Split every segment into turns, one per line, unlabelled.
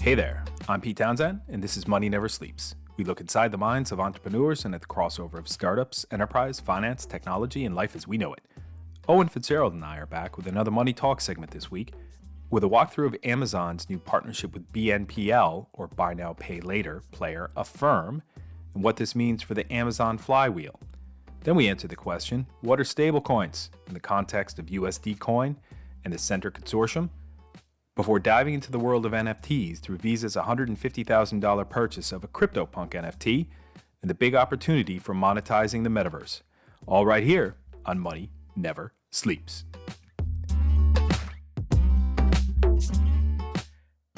Hey there, I'm Pete Townsend, and this is Money Never Sleeps. We look inside the minds of entrepreneurs and at the crossover of startups, enterprise, finance, technology, and life as we know it. Owen Fitzgerald and I are back with another Money Talk segment this week with a walkthrough of Amazon's new partnership with BNPL, or Buy Now Pay Later player Affirm, and what this means for the Amazon flywheel. Then we answer the question, what are stablecoins in the context of USD Coin and the Center Consortium? Before diving into the world of NFTs through Visa's $150,000 purchase of a CryptoPunk NFT and the big opportunity for monetizing the metaverse. All right here on Money Never Sleeps.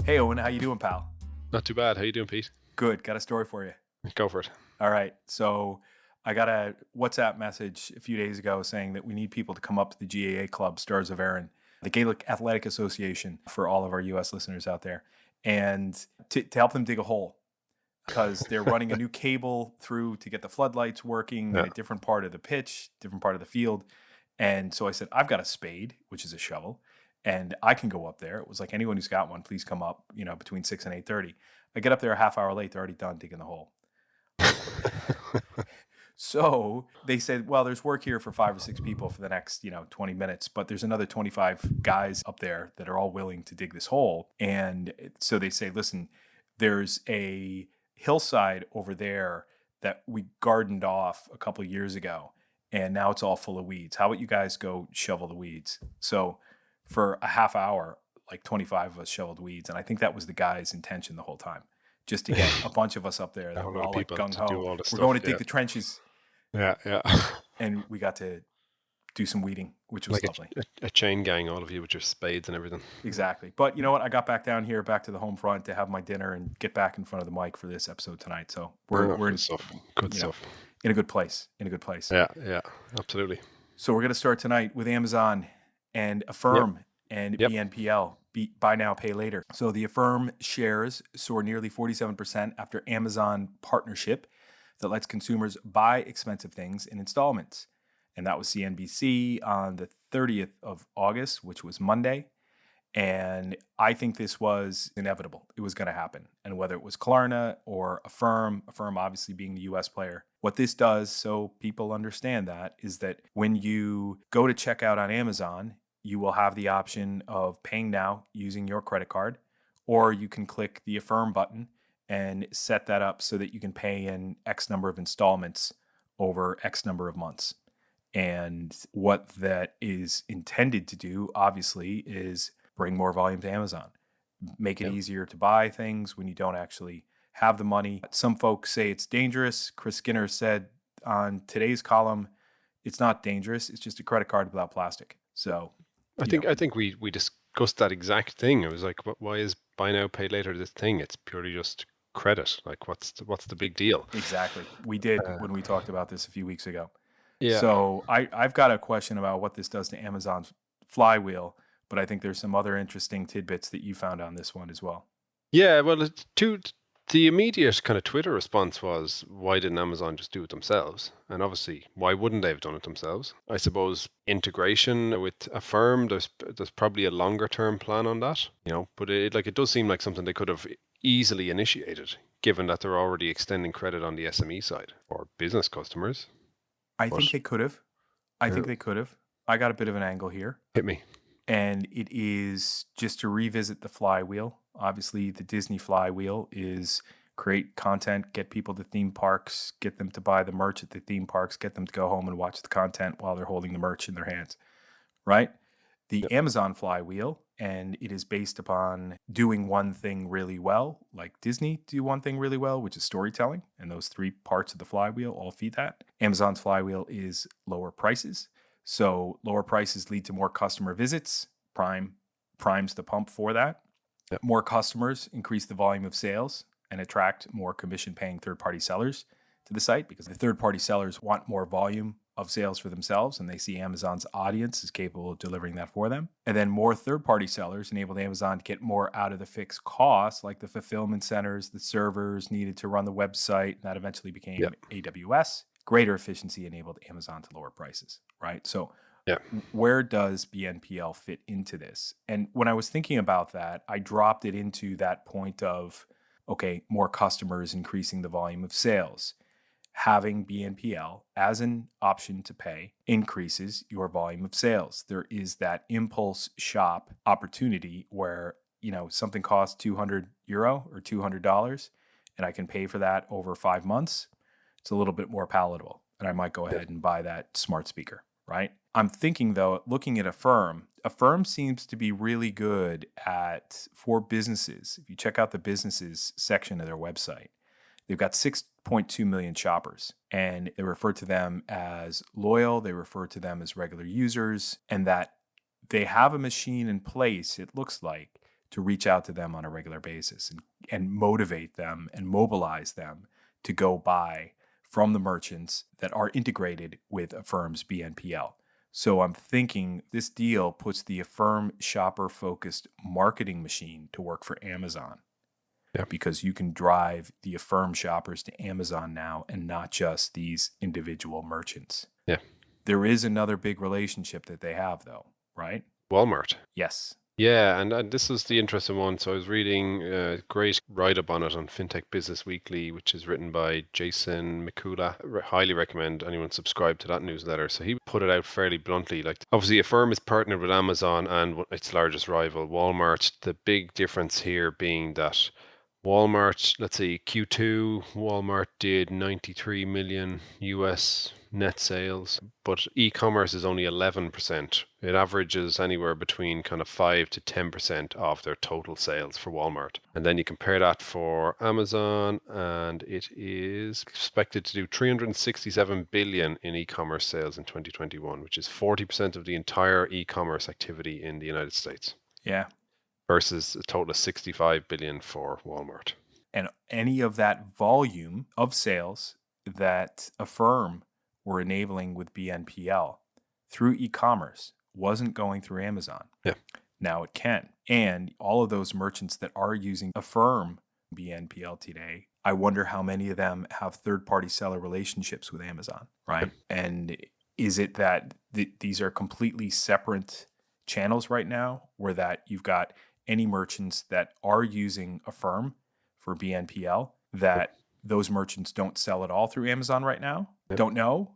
Hey Owen, how you doing, pal?
Not too bad. How you doing, Pete?
Good. Got a story for you.
Go for it.
All right. So I got a WhatsApp message a few days ago saying that we need people to come up to the GAA Club, Stars of Erin, the Gaelic Athletic Association, for all of our U.S. listeners out there, and to help them dig a hole because they're running a new cable through to get the floodlights working in a different part of the pitch, different part of the field. And so I said, I've got a spade, which is a shovel, and I can go up there. It was like, anyone who's got one, please come up, between 6 and 8:30. I get up there a half hour late. They're already done digging the hole. So they said, well, there's work here for 5 or 6 people for the next, 20 minutes, but there's another 25 guys up there that are all willing to dig this hole. And so they say, listen, there's a hillside over there that we gardened off a couple of years ago, and now it's all full of weeds. How about you guys go shovel the weeds? So for a half hour, like 25 of us shoveled weeds. And I think that was the guy's intention the whole time, just to get a bunch of us up there that were all like gung-ho. We're going to dig the trenches.
Yeah.
And we got to do some weeding, which was
like
lovely.
A chain gang, all of you with your spades and everything.
Exactly. But you know what? I got back down here, back to the home front to have my dinner and get back in front of the mic for this episode tonight. So we're
good stuff. Good stuff.
In a good place.
Yeah, absolutely.
So we're going to start tonight with Amazon and Affirm and BNPL, Buy Now, Pay Later. So the Affirm shares soar nearly 47% after Amazon partnership that lets consumers buy expensive things in installments. And that was CNBC on the 30th of August, which was Monday. And I think this was inevitable. It was going to happen. And whether it was Klarna or Affirm obviously being the US player, what this does, so people understand that, is that when you go to checkout on Amazon, you will have the option of paying now using your credit card, or you can click the Affirm button and set that up so that you can pay in X number of installments over X number of months. And what that is intended to do, obviously, is bring more volume to Amazon, make it easier to buy things when you don't actually have the money. Some folks say it's dangerous. Chris Skinner said on today's column, it's not dangerous. It's just a credit card without plastic. So
I think we discussed that exact thing. It was like, why is Buy Now Pay Later this thing? It's purely just credit. Like, what's the big deal?
Exactly. We did when we talked about this a few weeks ago.
Yeah.
So I've got a question about what this does to Amazon's flywheel, but I think there's some other interesting tidbits that you found on this one as well.
Yeah, well, the immediate kind of Twitter response was, why didn't Amazon just do it themselves? And obviously, why wouldn't they have done it themselves? I suppose integration with Affirm, there's probably a longer term plan on that, but it does seem like something they could have easily initiated, given that they're already extending credit on the SME side or business customers.
I think they could have. I got a bit of an angle here.
Hit me.
And it is just to revisit the flywheel. Obviously, the Disney flywheel is create content, get people to theme parks, get them to buy the merch at the theme parks, get them to go home and watch the content while they're holding the merch in their hands, right? The Amazon flywheel, and it is based upon doing one thing really well, like Disney do one thing really well, which is storytelling. And those 3 parts of the flywheel all feed that. Amazon's flywheel is lower prices. So lower prices lead to more customer visits. Primes the pump for that. Yep. More customers increase the volume of sales and attract more commission-paying third-party sellers to the site, because the third-party sellers want more volume of sales for themselves, and they see Amazon's audience is capable of delivering that for them. And then more third-party sellers enabled Amazon to get more out of the fixed costs, like the fulfillment centers, the servers needed to run the website, and that eventually became AWS. Greater efficiency enabled Amazon to lower prices, right? So
Yeah.
Where does BNPL fit into this? And when I was thinking about that, I dropped it into that point of, okay, more customers increasing the volume of sales. Having BNPL as an option to pay increases your volume of sales. There is that impulse shop opportunity where, something costs €200 or $200 and I can pay for that over 5 months. It's a little bit more palatable. And I might go ahead and buy that smart speaker, right? I'm thinking though, looking at Affirm seems to be really good for businesses. If you check out the businesses section of their website, they've got 6.2 million shoppers, and they refer to them as loyal. They refer to them as regular users, and that they have a machine in place, it looks like, to reach out to them on a regular basis and motivate them and mobilize them to go buy from the merchants that are integrated with Affirm's BNPL. So I'm thinking this deal puts the Affirm shopper-focused marketing machine to work for Amazon. Yeah. Because you can drive the Affirm shoppers to Amazon now and not just these individual merchants.
Yeah.
There is another big relationship that they have, though, right?
Walmart.
Yes.
Yeah, and this is the interesting one. So I was reading a great write-up on it on FinTech Business Weekly, which is written by Jason Mikula. Highly recommend anyone subscribe to that newsletter. So he put it out fairly bluntly. Like, obviously, Affirm is partnered with Amazon and its largest rival, Walmart. The big difference here being that Walmart, let's see, Q2, Walmart did 93 million US net sales, but e-commerce is only 11%. It averages anywhere between kind of 5 to 10% of their total sales for Walmart. And then you compare that for Amazon, and it is expected to do 367 billion in e-commerce sales in 2021, which is 40% of the entire e-commerce activity in the United States.
Yeah.
Versus a total of 65 billion for Walmart.
And any of that volume of sales that Affirm were enabling with BNPL through e-commerce wasn't going through Amazon.
Yeah.
Now it can. And all of those merchants that are using Affirm BNPL today, I wonder how many of them have third-party seller relationships with Amazon, right? Yeah. And is it that these are completely separate channels right now, where that you've got any merchants that are using Affirm for BNPL, that those merchants don't sell at all through Amazon right now? Yep. Don't know?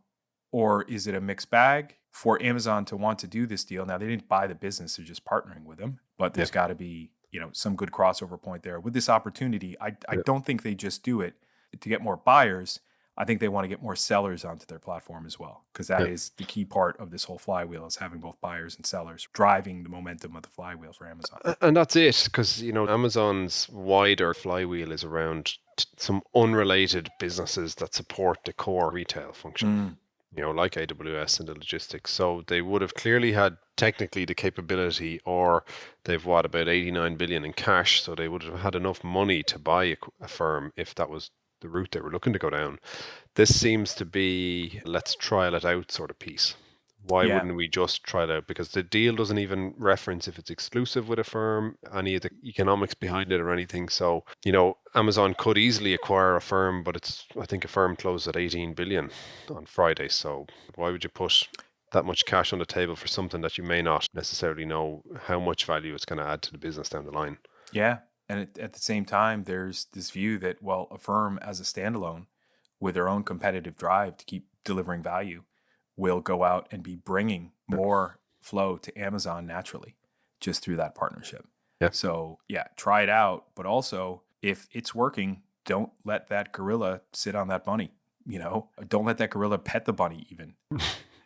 Or is it a mixed bag for Amazon to want to do this deal? Now, they didn't buy the business, they're just partnering with them, but there's got to be, some good crossover point there. With this opportunity, I don't think they just do it to get more buyers. I think they want to get more sellers onto their platform as well, because that is the key part of this whole flywheel, is having both buyers and sellers driving the momentum of the flywheel for Amazon.
And that's it, because, Amazon's wider flywheel is around some unrelated businesses that support the core retail function, like AWS and the logistics. So they would have clearly had technically the capability, or they've about 89 billion in cash. So they would have had enough money to buy a firm if that was the route they were looking to go down. This seems to be let's trial it out sort of piece. Why wouldn't we just try it out? Because the deal doesn't even reference if it's exclusive with a firm, any of the economics behind it or anything. So, Amazon could easily acquire a firm, but I think a firm closed at 18 billion on Friday. So why would you put that much cash on the table for something that you may not necessarily know how much value it's going to add to the business down the line?
Yeah. And at the same time, there's this view that, a firm as a standalone with their own competitive drive to keep delivering value will go out and be bringing more flow to Amazon naturally just through that partnership. Yeah. So, try it out. But also, if it's working, don't let that gorilla sit on that bunny. Don't let that gorilla pet the bunny even.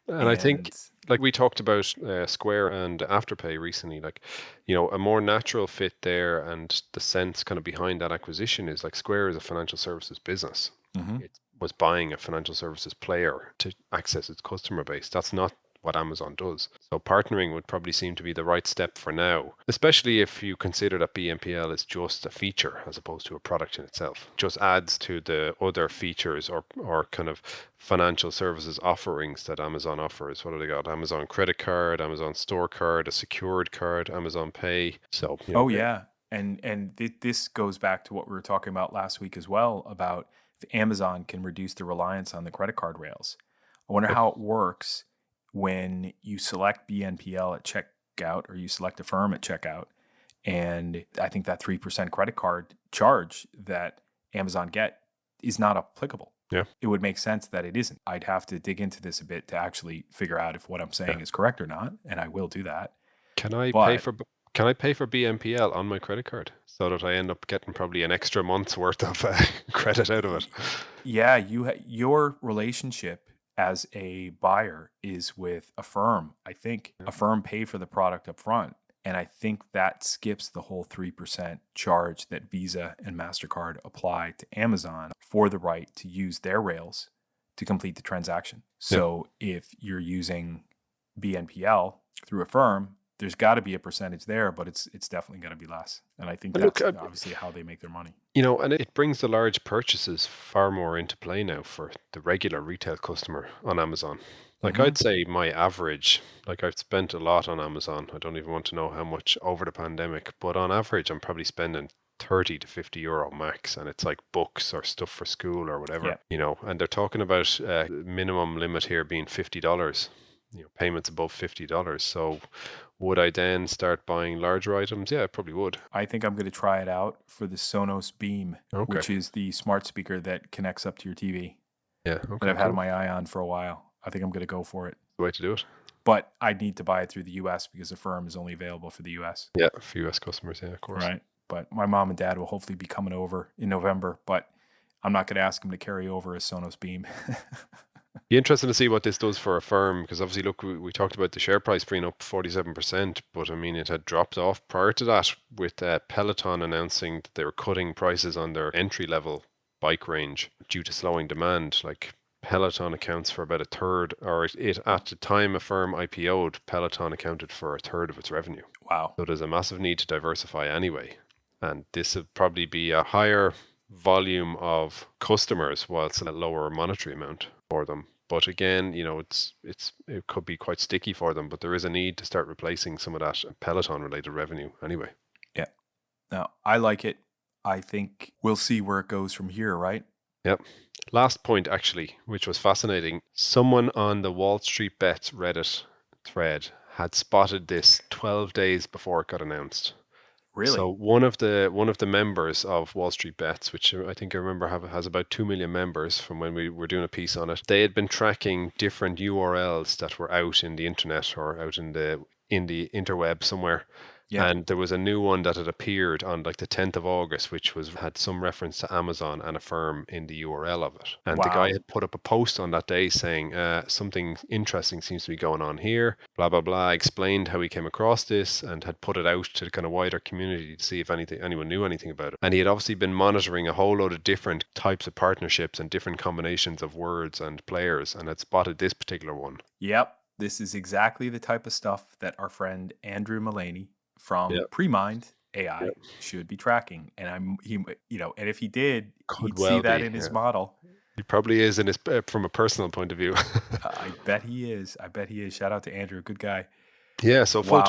And I think, like we talked about Square and Afterpay recently, a more natural fit there, and the sense kind of behind that acquisition is like Square is a financial services business. Mm-hmm. It was buying a financial services player to access its customer base. That's not what Amazon does. So partnering would probably seem to be the right step for now, especially if you consider that BNPL is just a feature as opposed to a product in itself. It just adds to the other features or kind of financial services offerings that Amazon offers. What do they got? Amazon credit card, Amazon store card, a secured card, Amazon Pay. So
And this goes back to what we were talking about last week as well, about if Amazon can reduce the reliance on the credit card rails. I wonder how it works when you select BNPL at checkout or you select Affirm at checkout. And I think that 3% credit card charge that Amazon get is not applicable.
Yeah.
It would make sense that it isn't. I'd have to dig into this a bit to actually figure out if what I'm saying is correct or not, and I will do that.
Can I pay for BNPL on my credit card so that I end up getting probably an extra month's worth of credit out of it?
Yeah, your relationship as a buyer is with Affirm. I think Affirm pay for the product up front. And I think that skips the whole 3% charge that Visa and MasterCard apply to Amazon for the right to use their rails to complete the transaction. So if you're using BNPL through Affirm, there's got to be a percentage there, but it's definitely going to be less. And I think that's obviously how they make their money.
And it brings the large purchases far more into play now for the regular retail customer on Amazon. Like I'd say my average, like I've spent a lot on Amazon. I don't even want to know how much over the pandemic, but on average, I'm probably spending 30 to 50 euro max, and it's like books or stuff for school or whatever, and they're talking about minimum limit here being $50, payments above $50. So would I then start buying larger items? Yeah, I probably would.
I think I'm going to try it out for the Sonos Beam, which is the smart speaker that connects up to your TV.
Yeah,
that I've had my eye on for a while. I think I'm going to go for it.
The way to do it.
But I'd need to buy it through the US because Affirm is only available for the US.
Yeah, for US customers, yeah, of course.
Right. But my mom and dad will hopefully be coming over in November, but I'm not going to ask them to carry over a Sonos Beam.
Be interesting to see what this does for Affirm, because obviously, look, we talked about the share price being up 47%, but I mean, it had dropped off prior to that with Peloton announcing that they were cutting prices on their entry-level bike range due to slowing demand. Like, Peloton accounts for about a third, or it at the time Affirm IPO'd, Peloton accounted for a third of its revenue.
Wow.
So there's a massive need to diversify anyway. And this would probably be a higher volume of customers whilst a lower monetary amount for them. But again, it could be quite sticky for them, but there is a need to start replacing some of that Peloton related revenue anyway.
Yeah. Now, I like it. I think we'll see where it goes from here, right?
Yep. Last point, actually, which was fascinating. Someone on the Wall Street Bets Reddit thread had spotted this 12 days before it got announced.
Really?
So one of the members of Wall Street Bets, which I think I remember has about 2 million members from when we were doing a piece on it, they had been tracking different URLs that were out in the internet or out in the interweb somewhere. Yeah. And there was a new one that had appeared on like the 10th of August, which had some reference to Amazon and Affirm in the URL of it. And the guy had put up a post on that day saying something interesting seems to be going on here, blah, blah, blah, explained how he came across this and had put it out to the kind of wider community to see if anyone knew anything about it. And he had obviously been monitoring a whole load of different types of partnerships and different combinations of words and players and had spotted this particular one.
Yep. This is exactly the type of stuff that our friend Andrew Mullaney from Premind AI should be tracking. And and if he did, he'd see that in his model.
He probably is in his from a personal point of view.
I bet he is. Shout out to Andrew, good guy.
Yeah, so full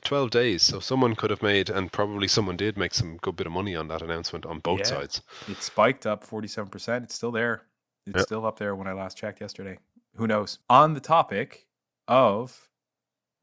12 days. So someone could have made, and probably someone did make some good bit of money on that announcement on both sides.
It spiked up 47%. It's still there. It's still up there when I last checked yesterday. Who knows? On the topic of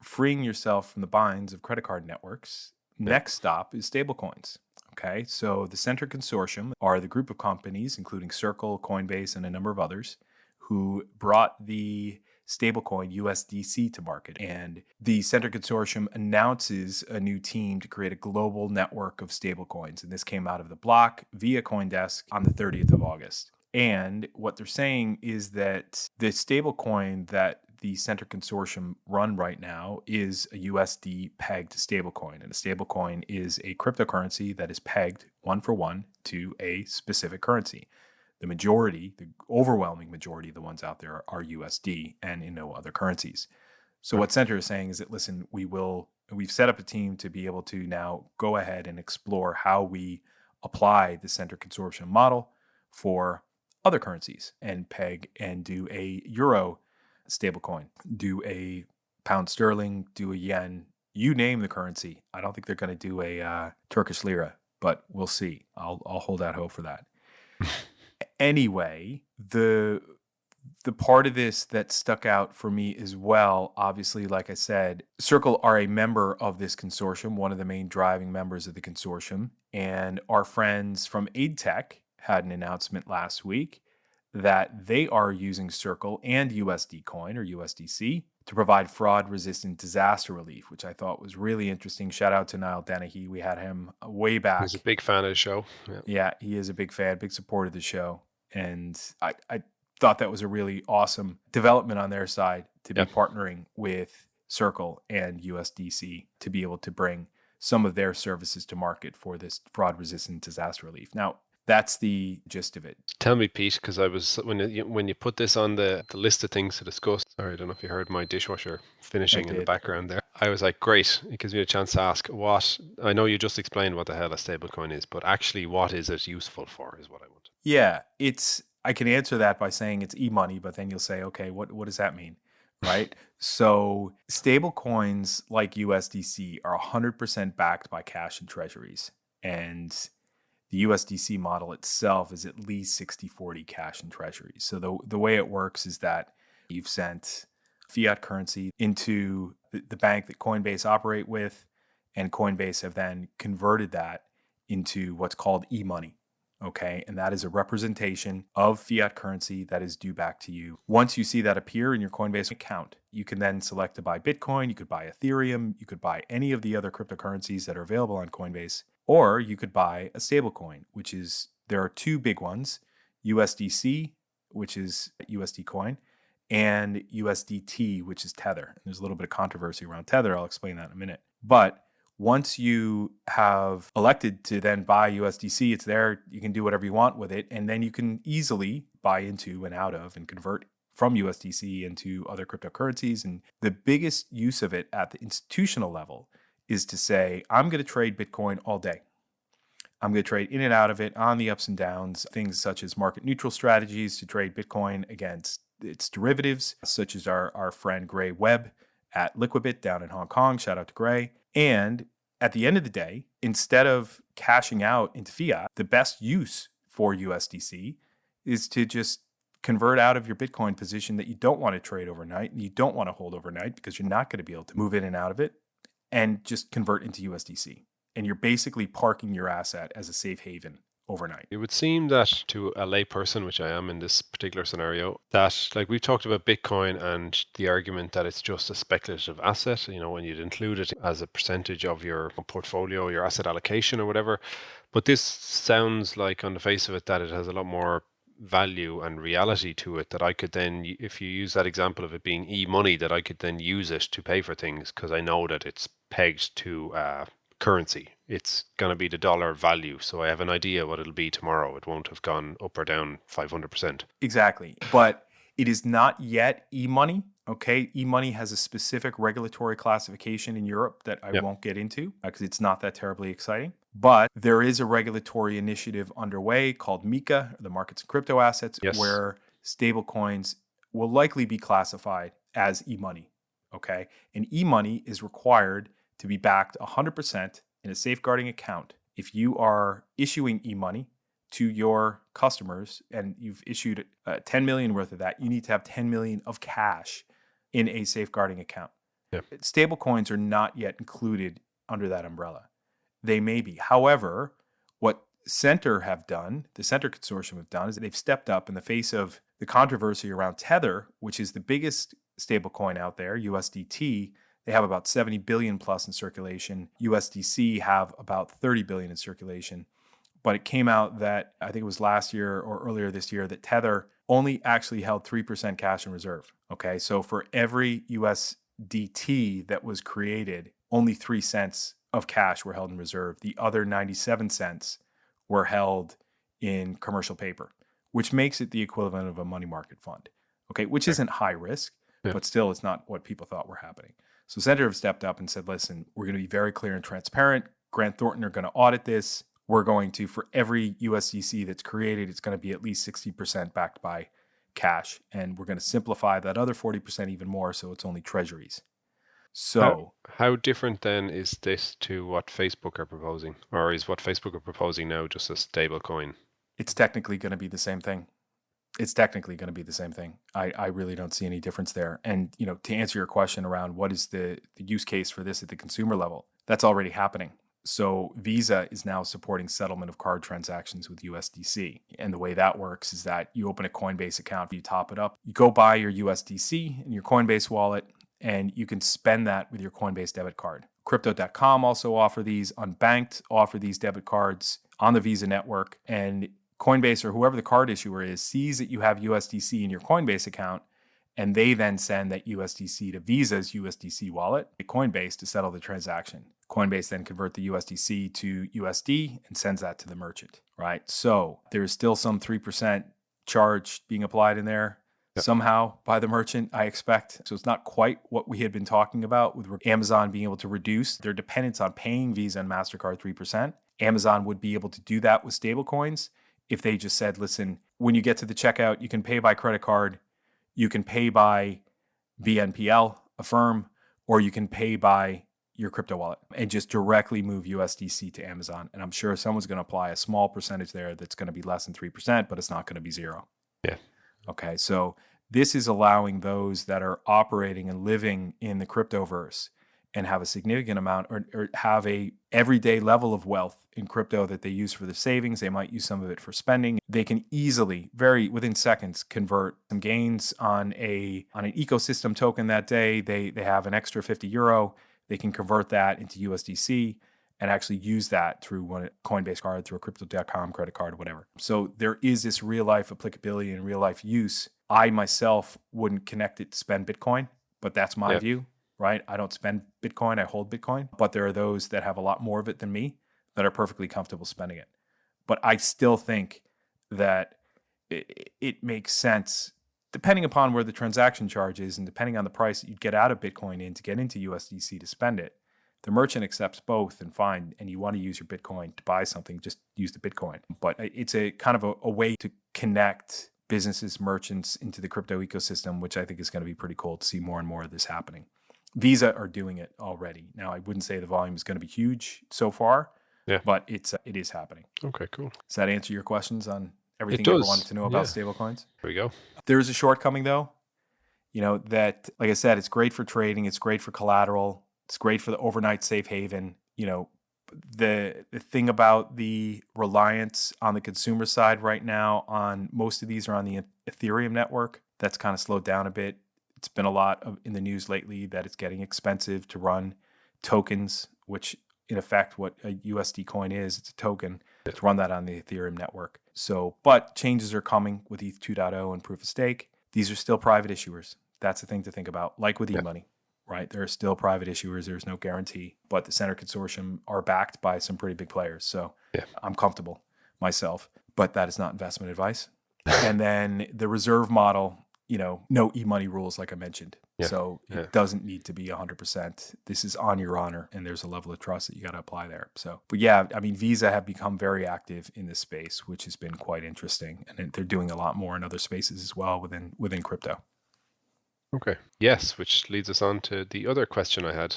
freeing yourself from the binds of credit card networks, next stop is stablecoins. Okay, so the Center Consortium are the group of companies, including Circle, Coinbase, and a number of others, who brought the stablecoin USDC to market. And the Center Consortium announces a new team to create a global network of stablecoins. And this came out of the block via CoinDesk on the 30th of August. And what they're saying is that the stablecoin that the Center Consortium run right now is a USD pegged stablecoin. And a stablecoin is a cryptocurrency that is pegged 1-for-1 to a specific currency. The overwhelming majority of the ones out there are USD and in no other currencies. So what Center is saying is that, listen, we've set up a team to be able to now go ahead and explore how we apply the Center Consortium model for other currencies and peg and do a euro stablecoin, do a pound sterling, do a yen, you name the currency. I don't think they're going to do a Turkish lira, but we'll see. I'll hold out hope for that. Anyway, the the part of this that stuck out for me as well, obviously, like I said, Circle are a member of this consortium, one of the main driving members of the consortium. And our friends from AidTech had an announcement last week that they are using Circle and USD Coin or USDC to provide fraud-resistant disaster relief, which I thought was really interesting. Shout out to Niall Dennehy. We had him way back.
He's a big fan of the show.
Yeah, he is a big fan, big supporter of the show. And I thought that was a really awesome development on their side to be partnering with Circle and USDC to be able to bring some of their services to market for this fraud-resistant disaster relief. Now, that's the gist of it.
Tell me, Pete, because I was when you put this on the list of things to discuss. Sorry, I don't know if you heard my dishwasher finishing in the background there. I was like, great, it gives me a chance to ask what. I know you just explained what the hell a stablecoin is, but actually, what is it useful for? Is what I want.
Yeah, I can answer that by saying it's e-money, but then you'll say, okay, what does that mean? Right? So stable coins like USDC are 100% backed by cash and treasuries. And the USDC model itself is at least 60-40 cash and treasuries. So the way it works is that you've sent fiat currency into the bank that Coinbase operate with, and Coinbase have then converted that into what's called e-money. Okay, and that is a representation of fiat currency that is due back to you. Once you see that appear in your Coinbase account, you can then select to buy Bitcoin, you could buy Ethereum, you could buy any of the other cryptocurrencies that are available on Coinbase, or you could buy a stablecoin, there are two big ones, USDC, which is USD coin, and USDT, which is Tether. And there's a little bit of controversy around Tether. I'll explain that in a minute. But once you have elected to then buy USDC, it's there. You can do whatever you want with it. And then you can easily buy into and out of and convert from USDC into other cryptocurrencies. And the biggest use of it at the institutional level is to say, I'm going to trade Bitcoin all day. I'm going to trade in and out of it on the ups and downs, things such as market neutral strategies to trade Bitcoin against its derivatives, such as our friend Gray Webb at Liquibit down in Hong Kong. Shout out to Gray. And at the end of the day, instead of cashing out into fiat, the best use for USDC is to just convert out of your Bitcoin position that you don't want to trade overnight and you don't want to hold overnight because you're not going to be able to move in and out of it, and just convert into USDC. And you're basically parking your asset as a safe haven overnight.
It would seem that to a layperson, which I am in this particular scenario, that like we've talked about Bitcoin and the argument that it's just a speculative asset, when you'd include it as a percentage of your portfolio, your asset allocation or whatever. But this sounds like on the face of it that it has a lot more value and reality to it, that I could then, if you use that example of it being e-money, that I could then use it to pay for things because I know that it's pegged to currency. It's going to be the dollar value. So I have an idea what it'll be tomorrow. It won't have gone up or down 500%.
Exactly. But it is not yet e-money. Okay. E-money has a specific regulatory classification in Europe that I won't get into because it's not that terribly exciting. But there is a regulatory initiative underway called MiCA, the Markets and Crypto Assets, where stablecoins will likely be classified as e-money. Okay. And e-money is required to be backed 100% in a safeguarding account. If you are issuing e-money to your customers and you've issued 10 million worth of that, you need to have 10 million of cash in a safeguarding account. Stable coins are not yet included under that umbrella. They may be. However, what Center have done, the Center Consortium have done, is they've stepped up in the face of the controversy around Tether, which is the biggest stablecoin out there, USDT. They have about 70 billion plus in circulation. USDC have about 30 billion in circulation. But it came out that, I think it was last year or earlier this year, that Tether only actually held 3% cash in reserve. Okay, so for every USDT that was created, only 3 cents of cash were held in reserve. The other 97 cents were held in commercial paper, which makes it the equivalent of a money market fund. Okay, which isn't high risk, but still it's not what people thought were happening. So Center have stepped up and said, listen, we're going to be very clear and transparent. Grant Thornton are going to audit this. We're going to, for every USDC that's created, it's going to be at least 60% backed by cash. And we're going to simplify that other 40% even more, so it's only treasuries. So
how different then is this to what Facebook are proposing? Or is what Facebook are proposing now just a stable coin?
It's technically going to be the same thing. It's technically going to be the same thing. I really don't see any difference there. And, to answer your question around what is the use case for this at the consumer level, that's already happening. So Visa is now supporting settlement of card transactions with USDC. And the way that works is that you open a Coinbase account, you top it up, you go buy your USDC in your Coinbase wallet, and you can spend that with your Coinbase debit card. Crypto.com also offer these. Unbanked offer these debit cards on the Visa network. And Coinbase, or whoever the card issuer is, sees that you have USDC in your Coinbase account, and they then send that USDC to Visa's USDC wallet at Coinbase to settle the transaction. Coinbase then convert the USDC to USD and sends that to the merchant, right? So there's still some 3% charge being applied in there somehow by the merchant, I expect. So it's not quite what we had been talking about with Amazon being able to reduce their dependence on paying Visa and MasterCard 3%. Amazon would be able to do that with stablecoins if they just said, listen, when you get to the checkout, you can pay by credit card, you can pay by BNPL, Affirm, or you can pay by your crypto wallet and just directly move USDC to Amazon. And I'm sure someone's going to apply a small percentage there that's going to be less than 3%, but it's not going to be zero.
Yeah.
Okay. So this is allowing those that are operating and living in the cryptoverse and have a significant amount or have a everyday level of wealth in crypto that they use for their savings. They might use some of it for spending. They can easily, within seconds, convert some gains on an ecosystem token that day. They have an extra €50. They can convert that into USDC and actually use that through a Coinbase card, through a Crypto.com credit card, or whatever. So there is this real life applicability and real life use. I myself wouldn't connect it to spend Bitcoin, but that's my view, right? I don't spend Bitcoin, I hold Bitcoin, but there are those that have a lot more of it than me that are perfectly comfortable spending it. But I still think that it makes sense, depending upon where the transaction charge is and depending on the price that you'd get out of Bitcoin to get into USDC to spend it. The merchant accepts both and fine, and you want to use your Bitcoin to buy something, just use the Bitcoin. But it's a kind of a way to connect businesses, merchants into the crypto ecosystem, which I think is going to be pretty cool to see more and more of this happening. Visa are doing it already. Now, I wouldn't say the volume is going to be huge so far, but it is happening.
Okay, cool.
Does that answer your questions on everything you ever wanted to know about stablecoins?
There we go.
There's a shortcoming, though, that, like I said, it's great for trading. It's great for collateral. It's great for the overnight safe haven. The thing about the reliance on the consumer side right now on most of these are on the Ethereum network. That's kind of slowed down a bit. It's been a lot in the news lately that it's getting expensive to run tokens, which in effect what a USD coin is, it's a token to run that on the Ethereum network. So, but changes are coming with ETH 2.0 and proof of stake. These are still private issuers. That's the thing to think about, like with e-money. Right? There are still private issuers. There's no guarantee, but the Center Consortium are backed by some pretty big players. So I'm comfortable myself, but that is not investment advice. And then the reserve model, no e-money rules, like I mentioned. So it doesn't need to be 100%. This is on your honor, and there's a level of trust that you got to apply there. So, but Visa have become very active in this space, which has been quite interesting. And they're doing a lot more in other spaces as well within crypto.
Okay. Yes, which leads us on to the other question I had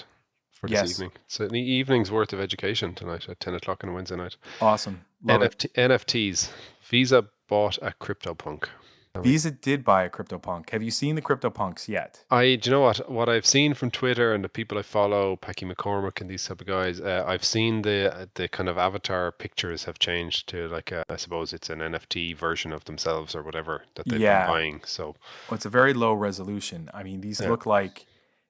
for this evening. So the evening's worth of education tonight at 10 o'clock on a Wednesday night.
Awesome. Love it.
NFTs. Visa bought a CryptoPunk.
Visa did buy a CryptoPunk. Have you seen the CryptoPunks yet?
Do you know what I've seen from Twitter and the people I follow, Packy McCormick and these type of guys, I've seen the kind of avatar pictures have changed to like I suppose it's an NFT version of themselves or whatever that they've been buying. So
it's a very low resolution. These look like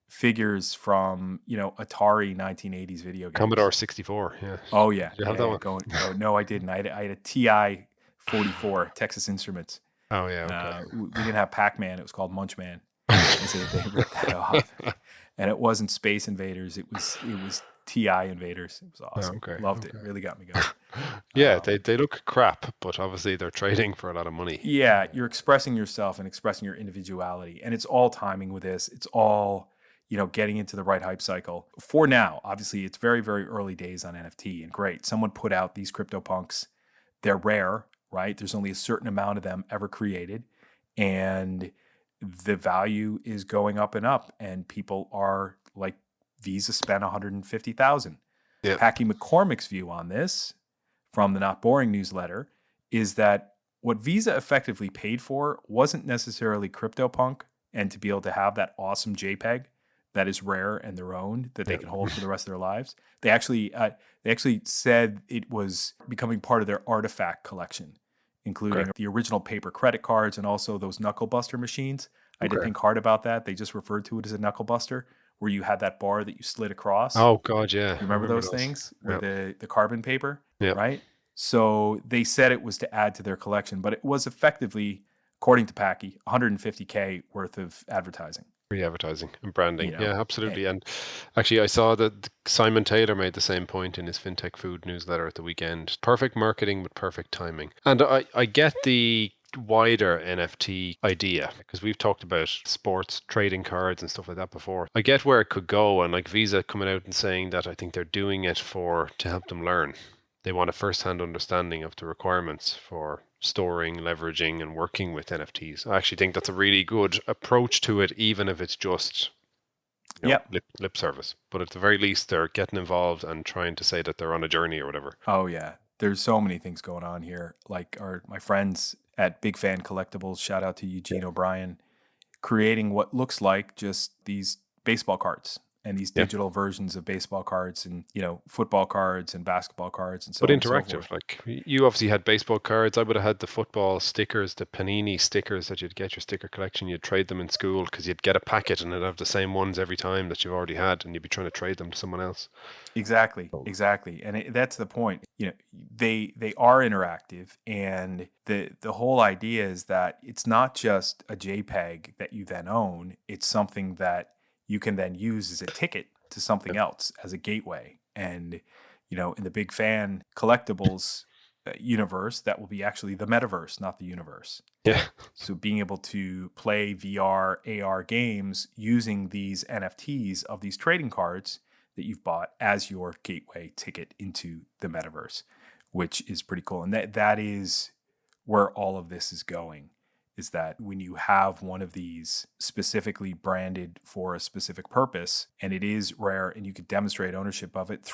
figures from Atari 1980s video games.
Commodore 64. Yeah.
Oh yeah.
Did you have that one?
No, I didn't. I had a TI 44 Texas Instruments.
Oh yeah. Okay.
We didn't have Pac-Man. It was called Munchman. They ripped that off, and it wasn't Space Invaders. It was TI Invaders. It was awesome. Loved it. Really got me going.
Yeah, they look crap, but obviously they're trading for a lot of money.
Yeah, you're expressing yourself and expressing your individuality, and it's all timing with this. It's all getting into the right hype cycle. For now, obviously, it's very, very early days on NFT, and great. Someone put out these CryptoPunks. They're rare. Right? There's only a certain amount of them ever created, and the value is going up and up, and people are like, Visa spent $150,000. Packy McCormick's view on this from the Not Boring newsletter is that what Visa effectively paid for wasn't necessarily CryptoPunk and to be able to have that awesome JPEG that is rare and their own that they can hold for the rest of their lives. They actually said it was becoming part of their artifact collection, including the original paper credit cards and also those knuckle buster machines. I did think hard about that. They just referred to it as a knuckle buster, where you had that bar that you slid across.
Oh God, yeah.
You remember those things with the carbon paper,
Yeah.
right? So they said it was to add to their collection, but it was effectively, according to Packy, $150K worth of advertising.
Free advertising and branding.
You know,
Yeah, absolutely. And actually, I saw that Simon Taylor made the same point in his FinTech Food newsletter at the weekend. Perfect marketing with perfect timing. And I get the wider NFT idea, because we've talked about sports trading cards and stuff like that before. I get where it could go, and like Visa coming out and saying that I think they're doing it to help them learn. They want a first-hand understanding of the requirements for storing, leveraging, and working with NFTs. I actually think that's a really good approach to it, even if it's just lip service. But at the very least, they're getting involved and trying to say that they're on a journey or whatever.
Oh yeah, there's so many things going on here. Like my friends at Big Fan Collectibles, shout out to Eugene O'Brien, creating what looks like just these baseball cards and these digital versions of baseball cards and, football cards and basketball cards and so on.
But interactive, like you obviously had baseball cards. I would have had the football stickers, the Panini stickers that you'd get your sticker collection. You'd trade them in school because you'd get a packet and it'd have the same ones every time that you've already had, and you'd be trying to trade them to someone else.
Exactly. And that's the point. They are interactive, and the whole idea is that it's not just a JPEG that you then own. It's something that you can then use as a ticket to something else, as a gateway. And, in the Big Fan Collectibles universe, that will be actually the metaverse, not the universe.
Yeah.
So being able to play VR, AR games using these NFTs of these trading cards that you've bought as your gateway ticket into the metaverse, which is pretty cool. And that is where all of this is going. Is that when you have one of these specifically branded for a specific purpose, and it is rare, and you could demonstrate ownership of it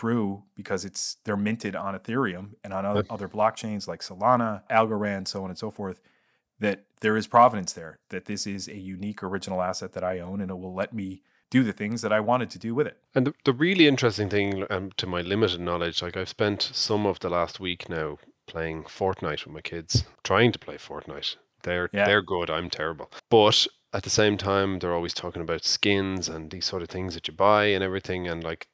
because they're minted on Ethereum and on other blockchains like Solana, Algorand, so on and so forth, that there is provenance there, that this is a unique original asset that I own, and it will let me do the things that I wanted to do with it.
And the really interesting thing, to my limited knowledge, like I've spent some of the last week now playing Fortnite with my kids, trying to play Fortnite. They're good. I'm terrible. But at the same time, they're always talking about skins and these sort of things that you buy and everything. And like,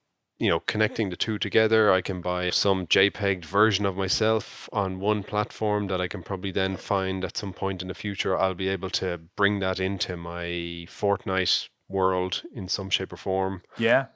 connecting the two together, I can buy some JPEG version of myself on one platform that I can probably then find at some point in the future. I'll be able to bring that into my Fortnite world in some shape or form.
Yeah.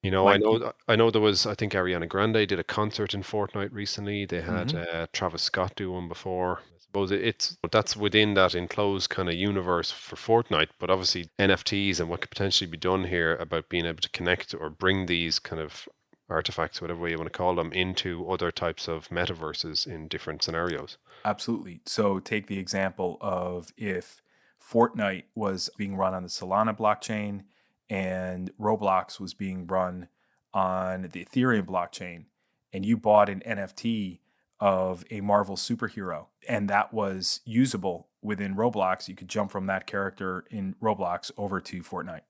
I know there was, I think Ariana Grande did a concert in Fortnite recently. They had Travis Scott do one before. I suppose that's within that enclosed kind of universe for Fortnite, but obviously NFTs and what could potentially be done here about being able to connect or bring these kind of artifacts, whatever way you want to call them, into other types of metaverses in different scenarios.
Absolutely. So take the example of if Fortnite was being run on the Solana blockchain and Roblox was being run on the Ethereum blockchain, and you bought an NFT of a Marvel superhero, and that was usable within Roblox, you could jump from that character in Roblox over to Fortnite,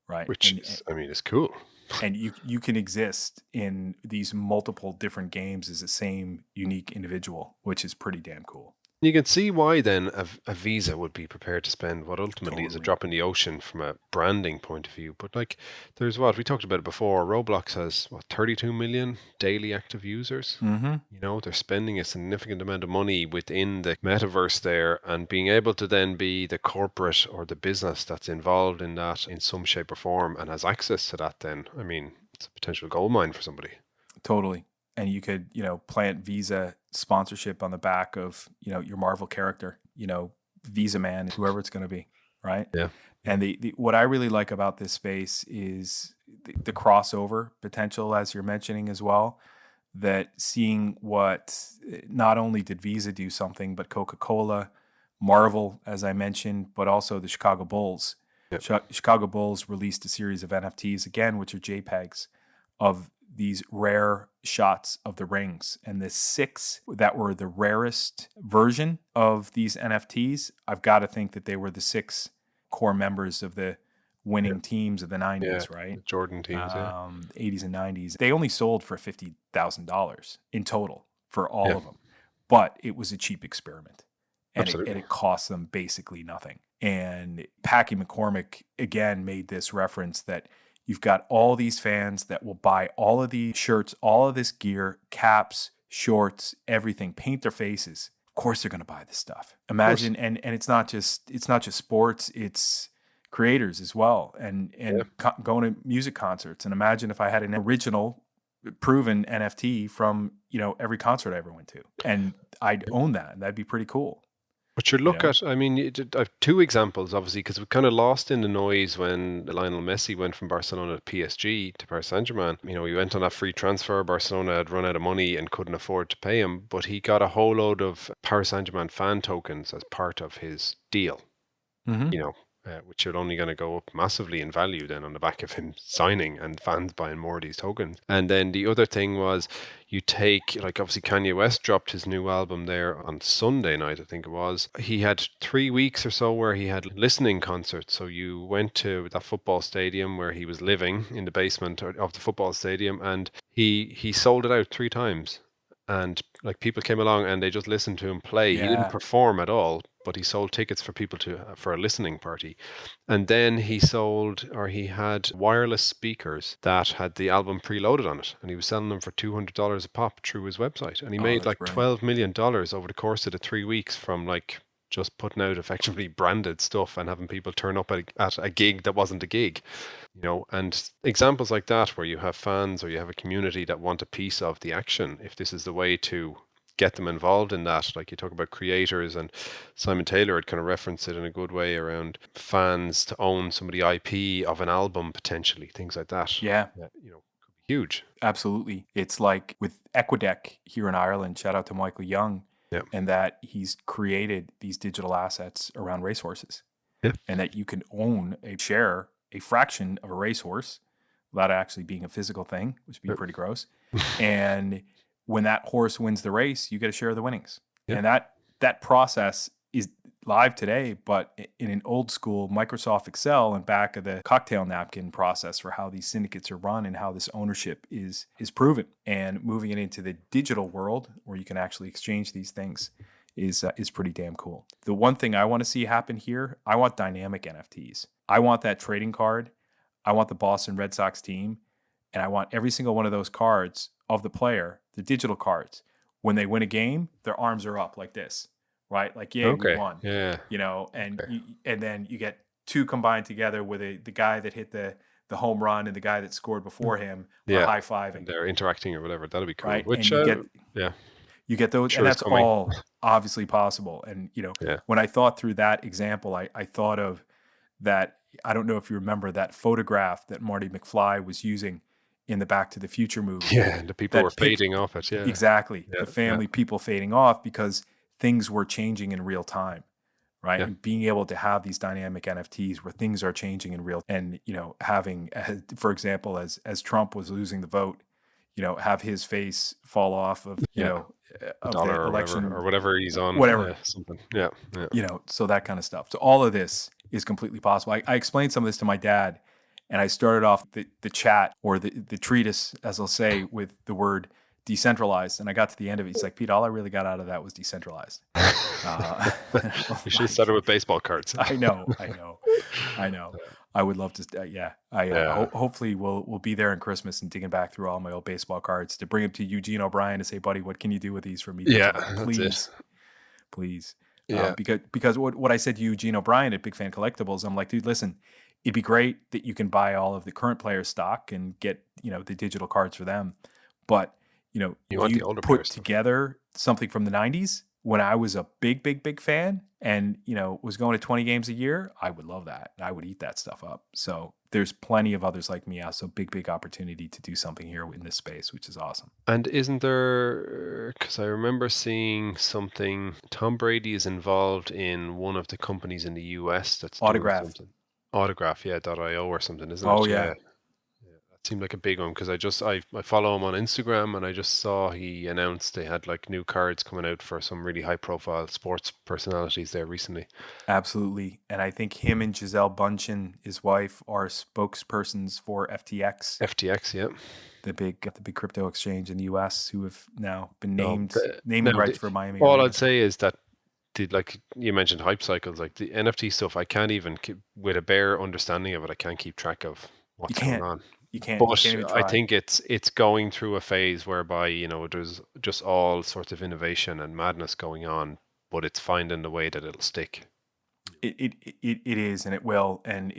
right?
Which it's cool.
And you can exist in these multiple different games as the same unique individual, which is pretty damn cool.
You can see why then a Visa would be prepared to spend what ultimately is a drop in the ocean from a branding point of view. But like, there's we talked about it before. Roblox has 32 million daily active users.
Mm-hmm.
They're spending a significant amount of money within the metaverse there, and being able to then be the corporate or the business that's involved in that in some shape or form and has access to that, then it's a potential goldmine for somebody.
Totally. And you could, plant Visa sponsorship on the back of, your Marvel character, Visa Man, whoever it's going to be, right?
Yeah.
And what I really like about this space is the crossover potential, as you're mentioning as well, that seeing what not only did Visa do something, but Coca-Cola, Marvel, as I mentioned, but also the Chicago Bulls. Yep. Chicago Bulls released a series of NFTs, again, which are JPEGs of these rare shots of the rings, and the 6 that were the rarest version of these NFTs, I've got to think that they were the 6 core members of the winning teams of the 90s, right?
The Jordan teams,
80s and 90s. They only sold for $50,000 in total for all of them, but it was a cheap experiment, and it cost them basically nothing. And Packy McCormick again made this reference that you've got all these fans that will buy all of these shirts, all of this gear, caps, shorts, everything, paint their faces. Of course they're going to buy this stuff. Imagine, and it's not just sports, it's creators as well, and going to music concerts. And imagine if I had an original proven NFT from, every concert I ever went to, and I'd own that. That'd be pretty cool.
But you look at, I mean, I have 2 examples, obviously, because we kind of lost in the noise when Lionel Messi went from Barcelona to PSG to Paris Saint-Germain. He went on that free transfer. Barcelona had run out of money and couldn't afford to pay him, but he got a whole load of Paris Saint-Germain fan tokens as part of his deal, which are only going to go up massively in value then on the back of him signing and fans buying more of these tokens. And then the other thing was, you take, like, obviously Kanye West dropped his new album there on Sunday night, I think it was. He had 3 weeks or so where he had listening concerts. So you went to that football stadium where he was living in the basement of the football stadium, and he sold it out 3 times. And like, people came along and they just listened to him play. He didn't perform at all, but he sold tickets for people for a listening party. And then he had wireless speakers that had the album preloaded on it, and he was selling them for $200 a pop through his website. And he made like $12 million over the course of the 3 weeks from like just putting out effectively branded stuff and having people turn up at a gig that wasn't a gig. And examples like that, where you have fans or you have a community that want a piece of the action, if this is the way to get them involved in that, like you talk about creators, and Simon Taylor had kind of referenced it in a good way around fans to own some of the IP of an album, potentially, things like that. Could be huge.
Absolutely. It's like with Equidec here in Ireland, shout out to Michael Young, and that he's created these digital assets around racehorses, and that you can own a fraction of a racehorse without actually being a physical thing, which would be pretty gross. And when that horse wins the race, you get a share of the winnings. And that process is live today, but in an old school Microsoft Excel and back of the cocktail napkin process for how these syndicates are run and how this ownership is proven. And moving it into the digital world where you can actually exchange these things is pretty damn cool. The one thing I want to see happen here, I want dynamic NFTs. I want that trading card. I want the Boston Red Sox team. And I want every single one of those cards of the player, the digital cards. When they win a game, their arms are up like this, right? Like, we won. And then you get 2 combined together with the guy that hit the home run and the guy that scored before him are high-fiving.
And they're interacting or whatever. That'll be cool.
Right?
Which,
you get those, and that's all obviously possible. And, when I thought through that example, I thought of that. I don't know if you remember that photograph that Marty McFly was using in the Back to the Future movie.
Yeah, and the people were fading off it. Yeah,
exactly. The family people fading off because things were changing in real time, right? And being able to have these dynamic NFTs where things are changing in real, and having, for example, as Trump was losing the vote, have his face fall off of of
dollar
the election
or whatever he's on, something.
So that kind of stuff. So all of this is completely possible. I explained some of this to my dad, and I started off the chat or the treatise, as I'll say, with the word decentralized. And I got to the end of it. He's like, Pete, all I really got out of that was decentralized.
You should have started with baseball cards.
I know. I would love to. Hopefully we'll be there in Christmas and digging back through all my old baseball cards to bring them to Eugene O'Brien and say, buddy, what can you do with these for me? Please.
Yeah.
Because what I said to Eugene O'Brien at Big Fan Collectibles, I'm like, dude, listen, it'd be great that you can buy all of the current players' stock and get, the digital cards for them. But, you put together something from the 90s when I was a big fan and, was going to 20 games a year, I would love that. I would eat that stuff up. So there's plenty of others like me. So big opportunity to do something here in this space, which is awesome.
And isn't there, because I remember seeing something, Tom Brady is involved in one of the companies in the US that's
Autograph.
Autograph, .io or something, isn't it?
Oh, yeah.
Seemed like a big one because I follow him on Instagram, and I just saw he announced they had like new cards coming out for some really high profile sports personalities there recently.
Absolutely. And I think him and Giselle Bundchen, his wife, are spokespersons for FTX.
FTX, yeah.
The big crypto exchange in the US, who have now been named naming rights for Miami.
All I'd say is that like you mentioned hype cycles, like the NFT stuff, I can't even with a bare understanding of it, I can't keep track of what's going on.
You can't.
But
you can't even try.
I think it's going through a phase whereby, there's just all sorts of innovation and madness going on, but it's finding the way that it'll stick.
It is, and it will. And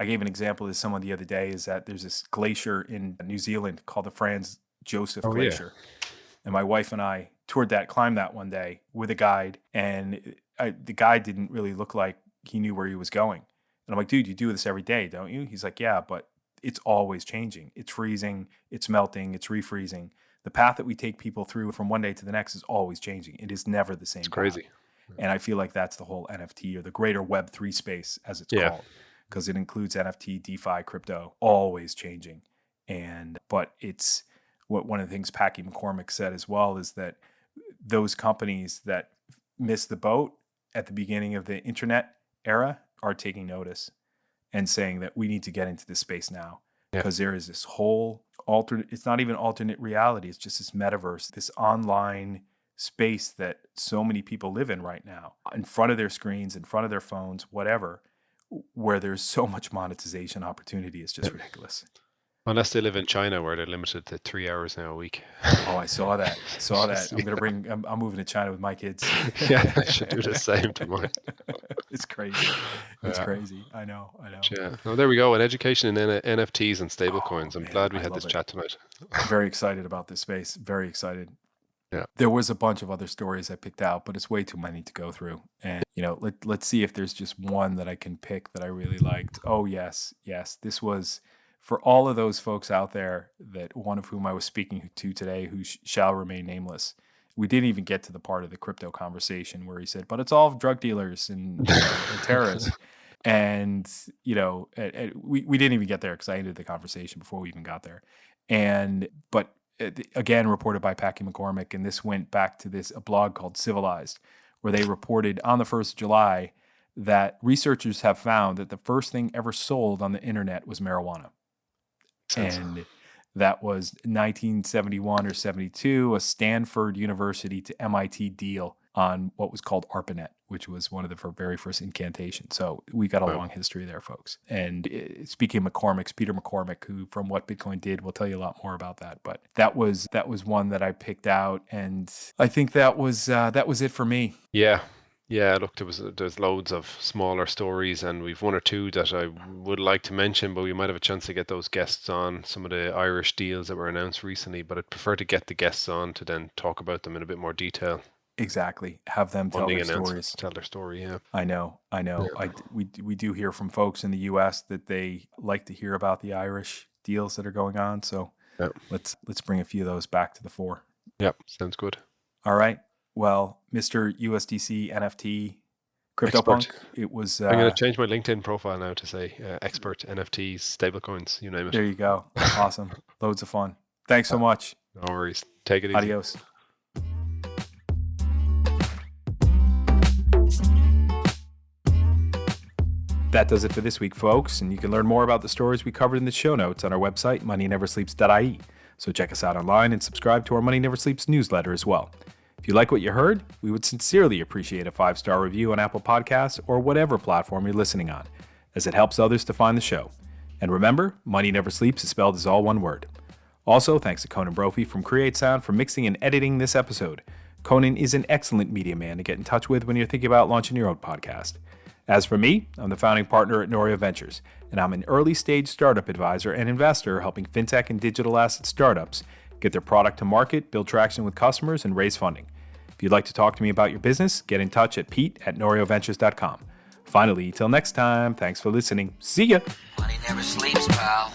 I gave an example to someone the other day, is that there's this glacier in New Zealand called the Franz Josef Glacier. Yeah. And my wife and I climbed that one day with a guide, and the guide didn't really look like he knew where he was going. And I'm like, dude, you do this every day, don't you? He's like, yeah, but it's always changing. It's freezing, it's melting, it's refreezing. The path that we take people through from one day to the next is always changing. It is never the same. It's
crazy.
And I feel like that's the whole NFT, or the greater Web3 space, as it's called, because it includes NFT, DeFi, crypto, always changing. But it's one of the things Packy McCormick said as well, is that those companies that missed the boat at the beginning of the internet era are taking notice and saying that we need to get into this space now, because there is this whole it's not even alternate reality. It's just this metaverse, this online space that so many people live in right now, in front of their screens, in front of their phones, whatever, where there's so much monetization opportunity. It's just ridiculous.
Unless they live in China, where they're limited to 3 hours now a week.
Oh, I saw that. I'm moving to China with my kids.
Yeah, I should do the same to mine.
It's crazy. It's crazy. I know.
Yeah. Oh, there we go. An education in NFTs and stablecoins. I'm glad we had this chat tonight.
I'm very excited about this space. Very excited.
Yeah.
There was a bunch of other stories I picked out, but it's way too many to go through. And, let's see if there's just one that I can pick that I really liked. Oh, yes. This was... for all of those folks out there, that one of whom I was speaking to today, who shall remain nameless, we didn't even get to the part of the crypto conversation where he said, but it's all drug dealers and terrorists. And, we didn't even get there, because I ended the conversation before we even got there. But again, reported by Packy McCormick, and this went back to a blog called Civilized, where they reported on the 1st of July that researchers have found that the first thing ever sold on the internet was marijuana. And that was 1971 or 72, a Stanford University to MIT deal on what was called ARPANET, which was one of the very first incantations. So we got a long history there, folks. And speaking of McCormick's, Peter McCormick, who from What Bitcoin Did, will tell you a lot more about that. But that was one that I picked out, and I think that was it for me.
Yeah, look, there's loads of smaller stories, and we've one or two that I would like to mention, but we might have a chance to get those guests on, some of the Irish deals that were announced recently, but I'd prefer to get the guests on to then talk about them in a bit more detail.
Exactly. Have them tell their stories.
Tell their story, yeah.
I know. Yeah. We do hear from folks in the US that they like to hear about the Irish deals that are going on, so let's bring a few of those back to the fore.
Yep, sounds good.
All right. Well, Mr. USDC NFT CryptoPunk, it was...
I'm going to change my LinkedIn profile now to say expert NFTs, stablecoins, you name it.
There you go. Awesome. Loads of fun. Thanks so much.
No worries. Take it easy.
Adios. That does it for this week, folks. And you can learn more about the stories we covered in the show notes on our website, moneyneversleeps.ie. So check us out online and subscribe to our Money Never Sleeps newsletter as well. If you like what you heard, we would sincerely appreciate a 5-star review on Apple Podcasts or whatever platform you're listening on, as it helps others to find the show. And remember, Money Never Sleeps is spelled as all one word. Also, thanks to Conan Brophy from Create Sound for mixing and editing this episode. Conan is an excellent media man to get in touch with when you're thinking about launching your own podcast. As for me, I'm the founding partner at Norio Ventures, and I'm an early-stage startup advisor and investor helping fintech and digital asset startups get their product to market, build traction with customers, and raise funding. If you'd like to talk to me about your business, get in touch at pete@norioventures.com. Finally, till next time, thanks for listening. See ya!
Money never sleeps, pal.